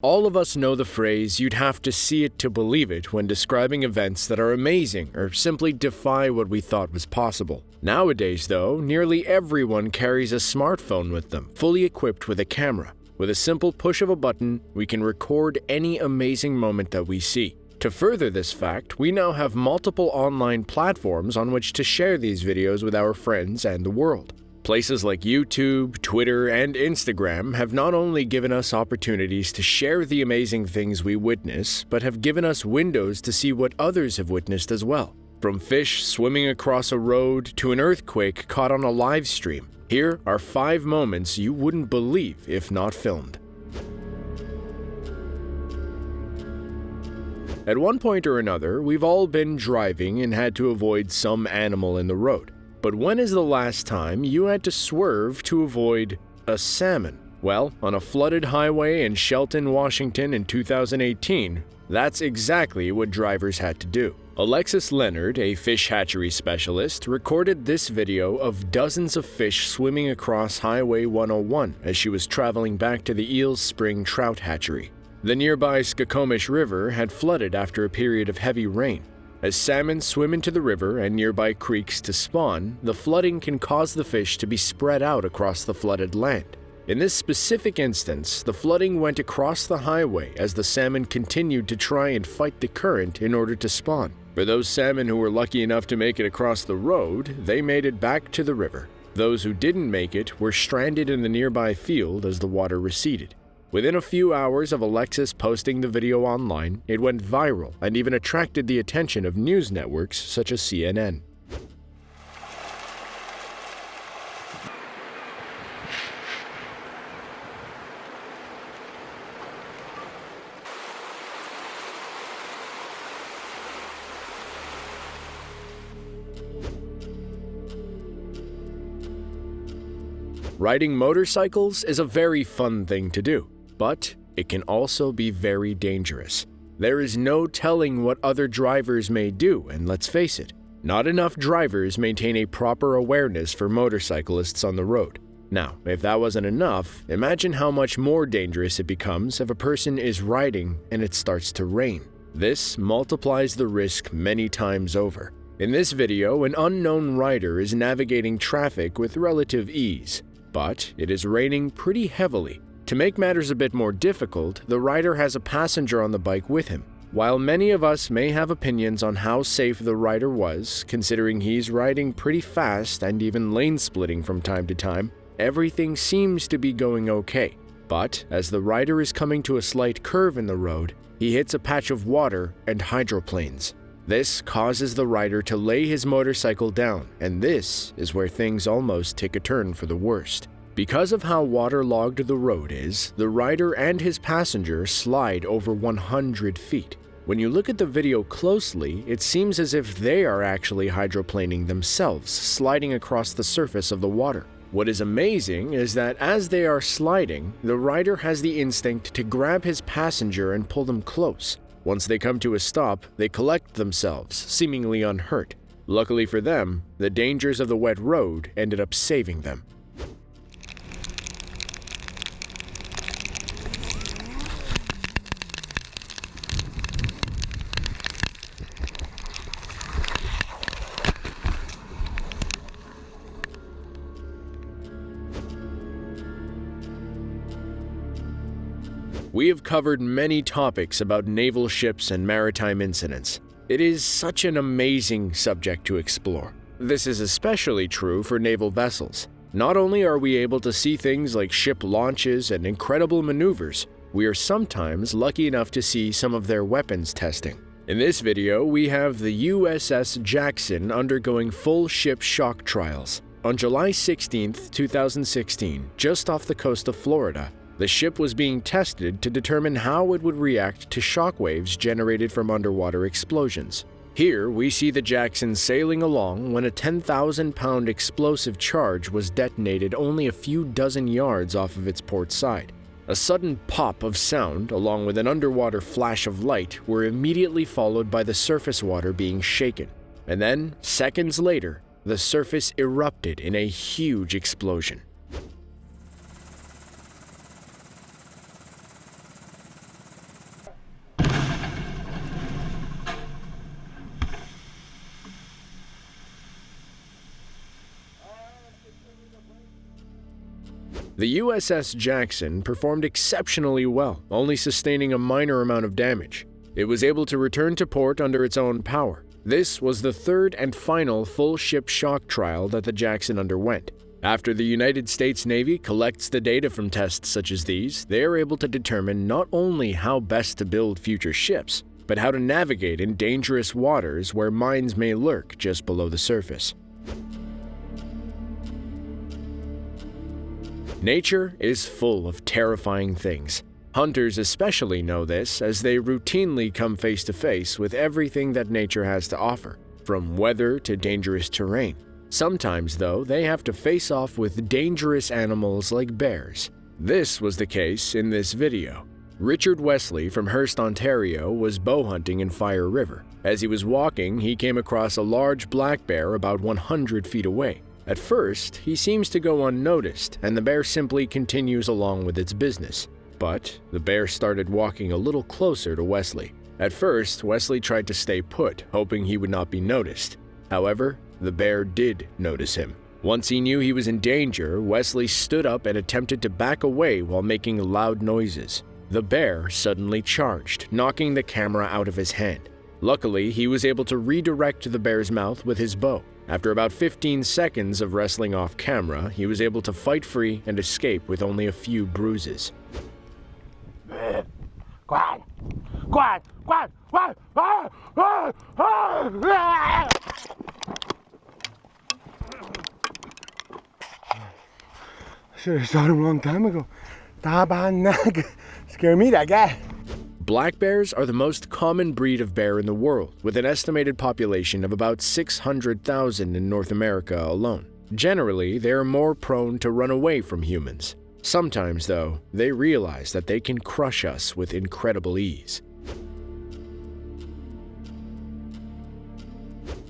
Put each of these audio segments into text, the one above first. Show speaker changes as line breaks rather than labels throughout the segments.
All of us know the phrase, "you'd have to see it to believe it," when describing events that are amazing or simply defy what we thought was possible. Nowadays, though, nearly everyone carries a smartphone with them, fully equipped with a camera. With a simple push of a button, we can record any amazing moment that we see. To further this fact, we now have multiple online platforms on which to share these videos with our friends and the world. Places like YouTube, Twitter, and Instagram have not only given us opportunities to share the amazing things we witness, but have given us windows to see what others have witnessed as well. From fish swimming across a road to an earthquake caught on a live stream, here are 5 moments you wouldn't believe if not filmed. At one point or another, we've all been driving and had to avoid some animal in the road. But when is the last time you had to swerve to avoid a salmon? Well, on a flooded highway in Shelton, Washington in 2018, that's exactly what drivers had to do. Alexis Leonard, a fish hatchery specialist, recorded this video of dozens of fish swimming across Highway 101 as she was traveling back to the Eels Spring Trout Hatchery. The nearby Skokomish River had flooded after a period of heavy rain. As salmon swim into the river and nearby creeks to spawn, the flooding can cause the fish to be spread out across the flooded land. In this specific instance, the flooding went across the highway as the salmon continued to try and fight the current in order to spawn. For those salmon who were lucky enough to make it across the road, they made it back to the river. Those who didn't make it were stranded in the nearby field as the water receded. Within a few hours of Alexis posting the video online, it went viral and even attracted the attention of news networks such as CNN. Riding motorcycles is a very fun thing to do, but it can also be very dangerous. There is no telling what other drivers may do, and let's face it, not enough drivers maintain a proper awareness for motorcyclists on the road. Now, if that wasn't enough, imagine how much more dangerous it becomes if a person is riding and it starts to rain. This multiplies the risk many times over. In this video, an unknown rider is navigating traffic with relative ease, but it is raining pretty heavily. To make matters a bit more difficult, the rider has a passenger on the bike with him. While many of us may have opinions on how safe the rider was, considering he's riding pretty fast and even lane splitting from time to time, everything seems to be going okay. But as the rider is coming to a slight curve in the road, he hits a patch of water and hydroplanes. This causes the rider to lay his motorcycle down, and this is where things almost take a turn for the worst. Because of how waterlogged the road is, the rider and his passenger slide over 100 feet. When you look at the video closely, it seems as if they are actually hydroplaning themselves, sliding across the surface of the water. What is amazing is that as they are sliding, the rider has the instinct to grab his passenger and pull them close. Once they come to a stop, they collect themselves, seemingly unhurt. Luckily for them, the dangers of the wet road ended up saving them. We have covered many topics about naval ships and maritime incidents. It is such an amazing subject to explore. This is especially true for naval vessels. Not only are we able to see things like ship launches and incredible maneuvers, we are sometimes lucky enough to see some of their weapons testing. In this video, we have the USS Jackson undergoing full ship shock trials. On July 16, 2016, just off the coast of Florida, the ship was being tested to determine how it would react to shockwaves generated from underwater explosions. Here, we see the Jackson sailing along when a 10,000-pound explosive charge was detonated only a few dozen yards off of its port side. A sudden pop of sound, along with an underwater flash of light, were immediately followed by the surface water being shaken. And then, seconds later, the surface erupted in a huge explosion. The USS Jackson performed exceptionally well, only sustaining a minor amount of damage. It was able to return to port under its own power. This was the third and final full ship shock trial that the Jackson underwent. After the United States Navy collects the data from tests such as these, they are able to determine not only how best to build future ships, but how to navigate in dangerous waters where mines may lurk just below the surface. Nature is full of terrifying things. Hunters especially know this, as they routinely come face to face with everything that nature has to offer, from weather to dangerous terrain. Sometimes, though, they have to face off with dangerous animals like bears. This was the case in this video. Richard Wesley from Hearst, Ontario, was bow hunting in Fire River. As he was walking, he came across a large black bear about 100 feet away. At first, he seems to go unnoticed, and the bear simply continues along with its business. But the bear started walking a little closer to Wesley. At first, Wesley tried to stay put, hoping he would not be noticed. However, the bear did notice him. Once he knew he was in danger, Wesley stood up and attempted to back away while making loud noises. The bear suddenly charged, knocking the camera out of his hand. Luckily, he was able to redirect the bear's mouth with his bow. After about 15 seconds of wrestling off camera, he was able to fight free and escape with only a few bruises.
Should have shot him a long time ago. Scare me, that guy.
Black bears are the most common breed of bear in the world, with an estimated population of about 600,000 in North America alone. Generally, they are more prone to run away from humans. Sometimes, though, they realize that they can crush us with incredible ease.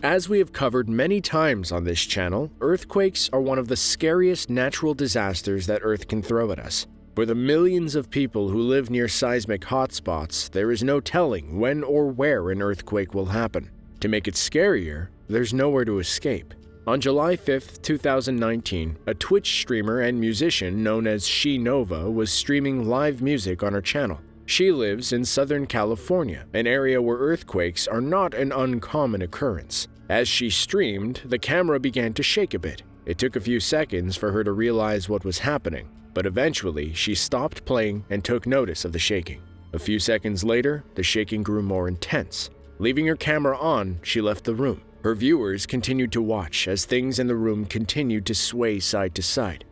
As we have covered many times on this channel, earthquakes are one of the scariest natural disasters that Earth can throw at us. For the millions of people who live near seismic hotspots, there is no telling when or where an earthquake will happen. To make it scarier, there's nowhere to escape. On July 5, 2019, a Twitch streamer and musician known as She Nova was streaming live music on her channel. She lives in Southern California, an area where earthquakes are not an uncommon occurrence. As she streamed, the camera began to shake a bit. It took a few seconds for her to realize what was happening, but eventually she stopped playing and took notice of the shaking. A few seconds later, the shaking grew more intense. Leaving her camera on, she left the room. Her viewers continued to watch as things in the room continued to sway side to side.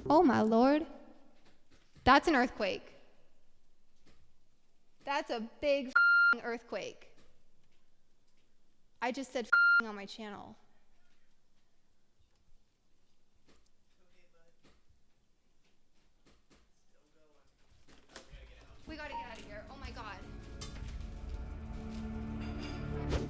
Oh my lord. That's an earthquake. That's a big f***ing earthquake. I just said f***ing on my channel. We gotta get out of here. Oh my god.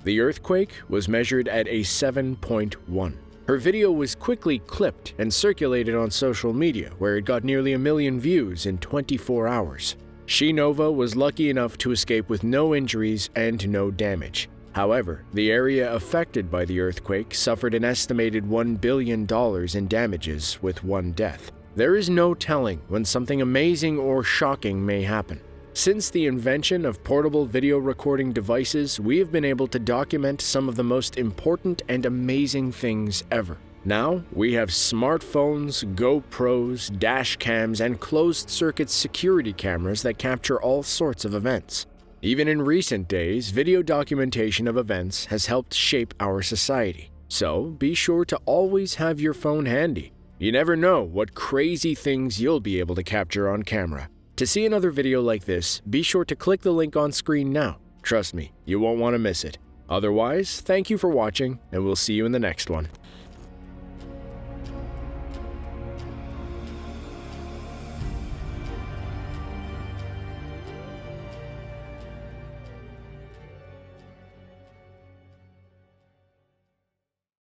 The earthquake was measured at a 7.1. Her video was quickly clipped and circulated on social media, where it got nearly 1 million views in 24 hours. She Nova was lucky enough to escape with no injuries and no damage. However, the area affected by the earthquake suffered an estimated $1 billion in damages, with 1 death. There is no telling when something amazing or shocking may happen. Since the invention of portable video recording devices, we have been able to document some of the most important and amazing things ever. Now, we have smartphones, GoPros, dash cams, and closed-circuit security cameras that capture all sorts of events. Even in recent days, video documentation of events has helped shape our society. So, be sure to always have your phone handy. You never know what crazy things you'll be able to capture on camera. To see another video like this, be sure to click the link on screen now. Trust me, you won't want to miss it. Otherwise, thank you for watching, and we'll see you in the next one.